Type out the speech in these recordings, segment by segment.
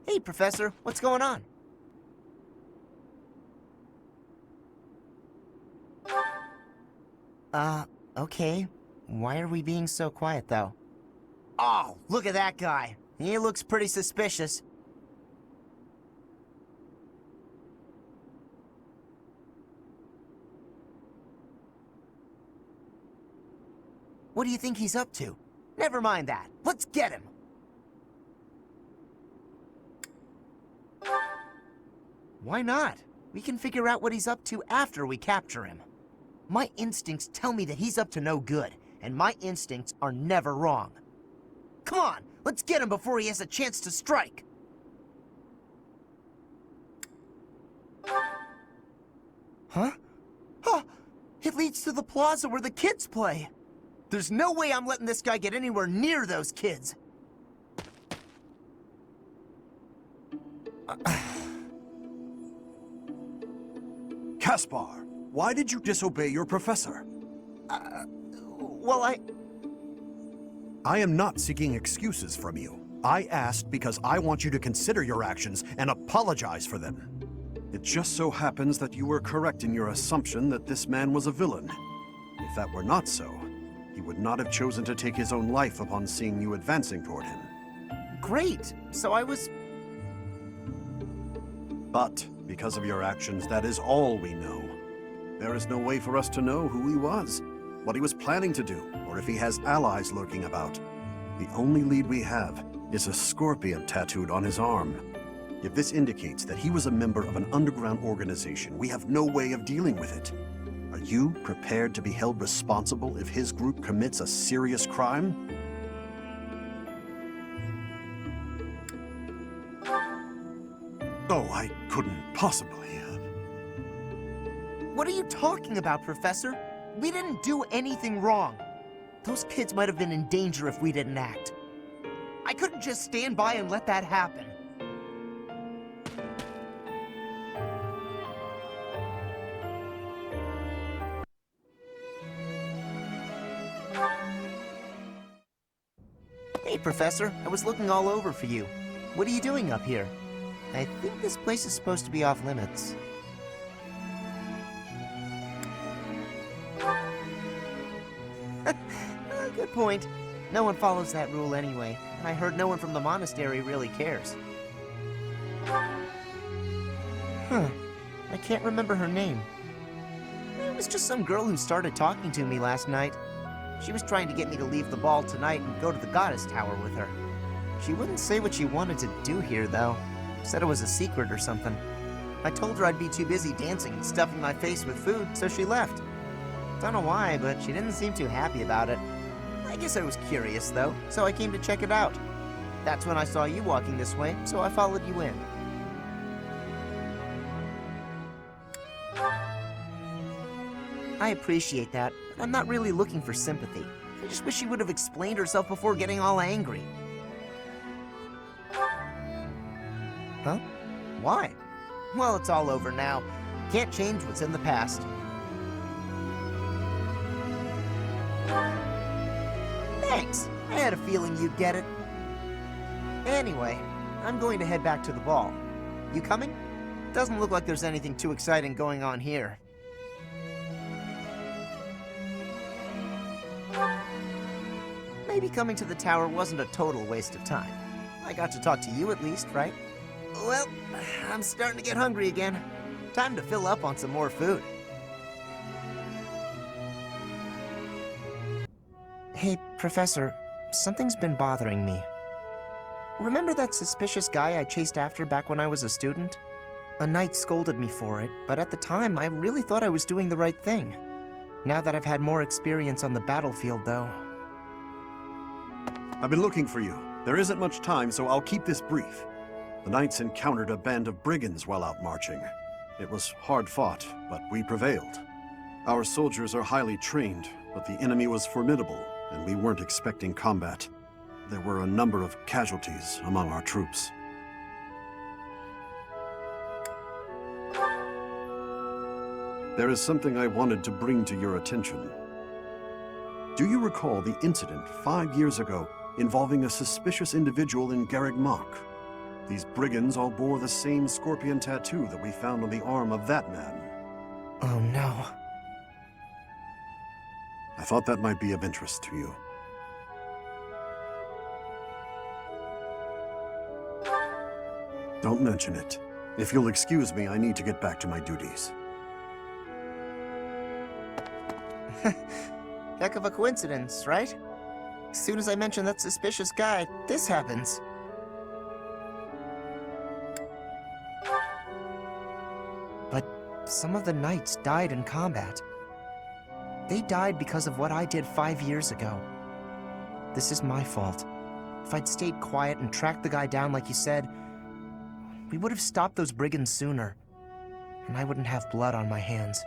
Hey, Professor, what's going on? Okay. Why are we being so quiet, though? Oh, look at that guy. He looks pretty suspicious. What do you think he's up to? Never mind that. Let's get him. Why not? We can figure out what he's up to after we capture him. My instincts tell me that he's up to no good, and my instincts are never wrong. Come on, let's get him before he has a chance to strike. Huh? Huh! It leads to the plaza where the kids play. There's no way I'm letting this guy get anywhere near those kids. Caspar, why did you disobey your professor? Well, I am not seeking excuses from you. I asked because I want you to consider your actions and apologize for them. It just so happens that you were correct in your assumption that this man was a villain. If that were not so, he would not have chosen to take his own life upon seeing you advancing toward him. Great. So I was... But, because of your actions, that is all we know. There is no way for us to know who he was, what he was planning to do, or if he has allies lurking about. The only lead we have is a scorpion tattooed on his arm. If this indicates that he was a member of an underground organization, we have no way of dealing with it. Are you prepared to be held responsible if his group commits a serious crime? Oh, I couldn't possibly. What are you talking about, Professor? We didn't do anything wrong. Those kids might have been in danger if we didn't act. I couldn't just stand by and let that happen. Hey, Professor, I was looking all over for you. What are you doing up here? I think this place is supposed to be off limits. Good point. No one follows that rule anyway, and I heard no one from the monastery really cares. Huh. I can't remember her name. It was just some girl who started talking to me last night. She was trying to get me to leave the ball tonight and go to the goddess tower with her. She wouldn't say what she wanted to do here, though. Said it was a secret or something. I told her I'd be too busy dancing and stuffing my face with food, so she left. Don't know why, but she didn't seem too happy about it. I guess I was curious, though, so I came to check it out. That's when I saw you walking this way, so I followed you in. I appreciate that, but I'm not really looking for sympathy. I just wish she would have explained herself before getting all angry. Huh? Why? Well, it's all over now. Can't change what's in the past. Thanks. I had a feeling you'd get it. Anyway, I'm going to head back to the ball. You coming? Doesn't look like there's anything too exciting going on here. Maybe coming to the tower wasn't a total waste of time. I got to talk to you at least, right? Well, I'm starting to get hungry again. Time to fill up on some more food. Hey, Professor, something's been bothering me. Remember that suspicious guy I chased after back when I was a student? A knight scolded me for it, but at the time I really thought I was doing the right thing. Now that I've had more experience on the battlefield, though... I've been looking for you. There isn't much time, so I'll keep this brief. The knights encountered a band of brigands while out marching. It was hard fought, but we prevailed. Our soldiers are highly trained, but the enemy was formidable, and we weren't expecting combat. There were a number of casualties among our troops. There is something I wanted to bring to your attention. Do you recall the incident 5 years ago involving a suspicious individual in Garreg Mach? These brigands all bore the same scorpion tattoo that we found on the arm of that man. Oh no. I thought that might be of interest to you. Don't mention it. If you'll excuse me, I need to get back to my duties. Heck of a coincidence, right? As soon as I mention that suspicious guy, this happens. But some of the knights died in combat. They died because of what I did 5 years ago. This is my fault. If I'd stayed quiet and tracked the guy down like you said, we would have stopped those brigands sooner, and I wouldn't have blood on my hands.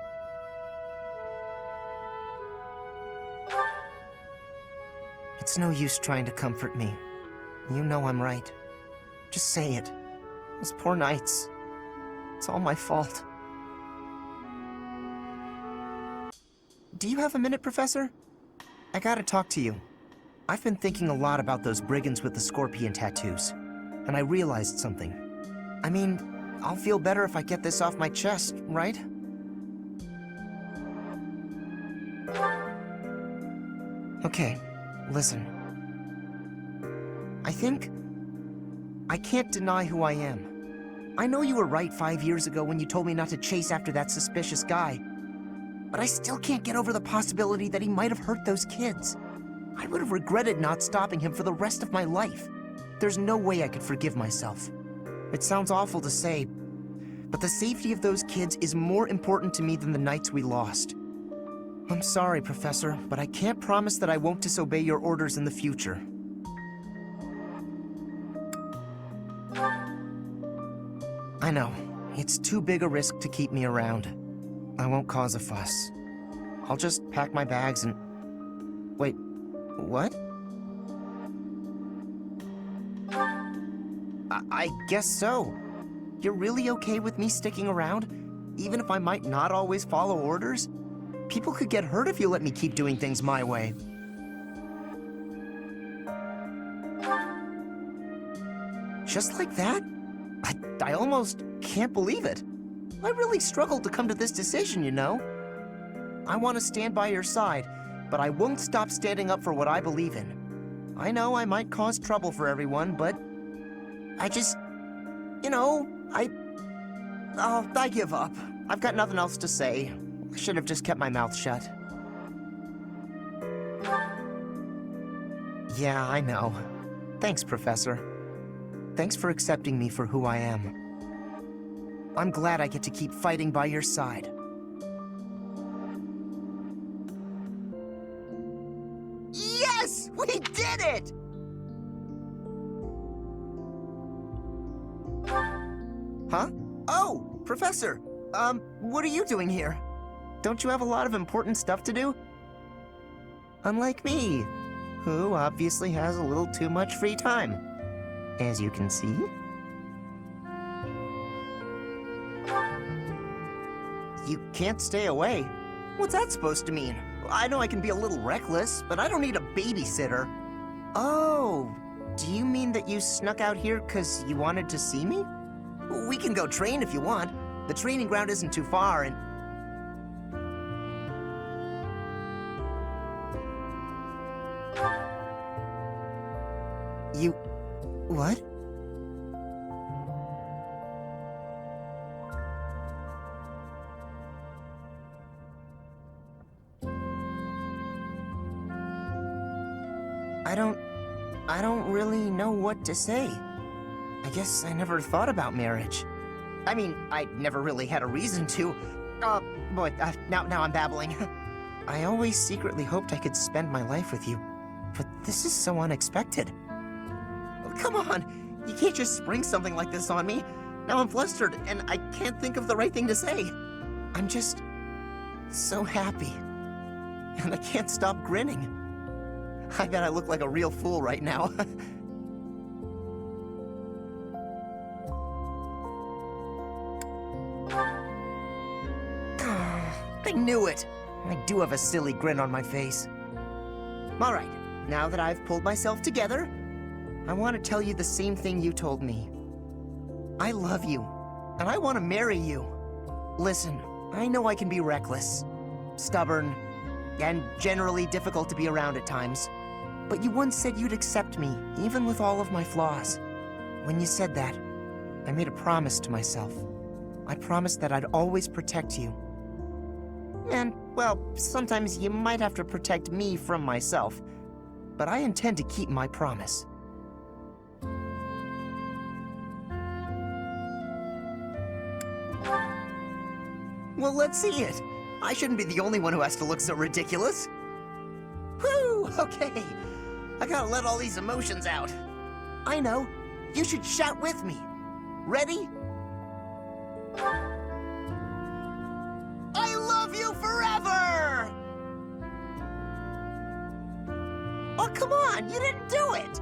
It's no use trying to comfort me. You know I'm right. Just say it. Those poor knights. It's all my fault. Do you have a minute, Professor? I gotta talk to you. I've been thinking a lot about those brigands with the scorpion tattoos, and I realized something. I mean, I'll feel better if I get this off my chest, right? Okay, listen. I can't deny who I am. I know you were right 5 years ago when you told me not to chase after that suspicious guy. But I still can't get over the possibility that he might have hurt those kids. I would have regretted not stopping him for the rest of my life. There's no way I could forgive myself. It sounds awful to say, but the safety of those kids is more important to me than the knights we lost. I'm sorry, Professor, but I can't promise that I won't disobey your orders in the future. I know, it's too big a risk to keep me around. I won't cause a fuss. I'll just pack my bags and... Wait, what? I guess so. You're really okay with me sticking around? Even if I might not always follow orders? People could get hurt if you let me keep doing things my way. Just like that? I almost can't believe it. I really struggled to come to this decision, you know? I want to stand by your side, but I won't stop standing up for what I believe in. I know I might cause trouble for everyone, but I just, you know, I give up. I've got nothing else to say. I should have just kept my mouth shut. Yeah, I know. Thanks, Professor. Thanks for accepting me for who I am. I'm glad I get to keep fighting by your side. Yes! We did it! Huh? Oh, Professor! What are you doing here? Don't you have a lot of important stuff to do? Unlike me, who obviously has a little too much free time. As you can see. You can't stay away. What's that supposed to mean? I know I can be a little reckless, but I don't need a babysitter. Oh, do you mean that you snuck out here because you wanted to see me? We can go train if you want. The training ground isn't too far, and... You... what? I don't really know what to say. I guess I never thought about marriage. I mean, I never really had a reason to. Boy, now I'm babbling. I always secretly hoped I could spend my life with you, but this is so unexpected. Come on, you can't just spring something like this on me. Now I'm flustered, and I can't think of the right thing to say. I'm just so happy, and I can't stop grinning. I bet I look like a real fool right now. I knew it. I do have a silly grin on my face. All right, now that I've pulled myself together, I want to tell you the same thing you told me. I love you, and I want to marry you. Listen, I know I can be reckless, stubborn, and generally difficult to be around at times. But you once said you'd accept me, even with all of my flaws. When you said that, I made a promise to myself. I promised that I'd always protect you. And, well, sometimes you might have to protect me from myself. But I intend to keep my promise. Well, let's see it. I shouldn't be the only one who has to look so ridiculous. Whew, okay. I gotta let all these emotions out. I know. You should shout with me. Ready? I love you forever! Oh, come on, you didn't do it!